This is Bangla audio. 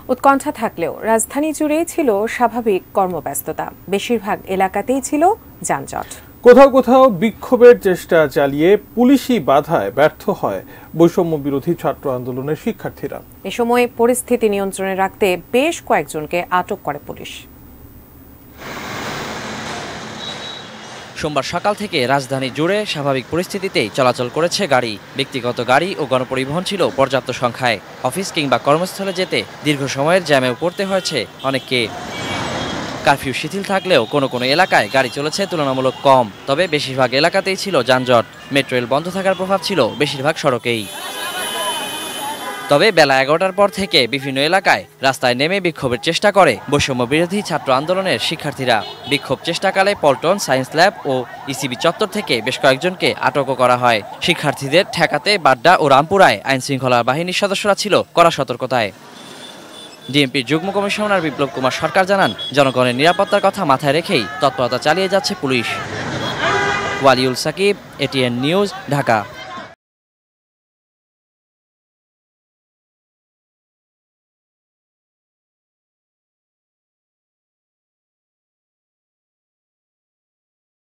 উৎকণ্ঠা থাকলেও রাজধানী জুড়েই ছিল স্বাভাবিক কর্মব্যস্ততা, বেশিরভাগ এলাকাতেই ছিল যানজট। কোথাও কোথাও বিক্ষোভের চেষ্টা চালিয়ে পুলিশি বাধায় ব্যর্থ হয় বৈষম্য বিরোধী ছাত্র আন্দোলনের শিক্ষার্থীরা। এ সময় পরিস্থিতি নিয়ন্ত্রণে রাখতে বেশ কয়েকজনকে আটক করে পুলিশ। সোমবার সকাল থেকে রাজধানী জুড়ে স্বাভাবিক পরিস্থিতিতেই চলাচল করেছে গাড়ি। ব্যক্তিগত গাড়ি ও গণপরিবহন ছিল পর্যাপ্ত সংখ্যায়। অফিস কিংবা কর্মস্থলে যেতে দীর্ঘ সময়ের জ্যামেও পড়তে হয়েছে অনেককে। কারফিউ শিথিল থাকলেও কোনো কোনো এলাকায় গাড়ি চলেছে তুলনামূলক কম, তবে বেশিরভাগ এলাকাতেই ছিল যানজট। মেট্রো রেল বন্ধ থাকার প্রভাব ছিল বেশিরভাগ সড়কেই। তবে বেলা 11টার পর থেকে বিভিন্ন এলাকায় রাস্তায় নেমে বিক্ষোভের চেষ্টা করে বৈষম্য বিরোধী ছাত্র আন্দোলনের শিক্ষার্থীরা। বিক্ষোভ চেষ্টাকালে পল্টন, সায়েন্স ল্যাব ও ইসিবি চত্বর থেকে বেশ কয়েকজনকে আটকও করা হয়। শিক্ষার্থীদের ঠেকাতে বাড্ডা ও রামপুরায় আইনশৃঙ্খলা বাহিনীর সদস্যরা ছিল কড়া সতর্কতায়। ডিএমপির যুগ্ম কমিশনার বিপ্লব কুমার সরকার জানান, জনগণের নিরাপত্তার কথা মাথায় রেখেই তৎপরতা চালিয়ে যাচ্ছে পুলিশ। Waliul Sakib, ATN news, Dhaka.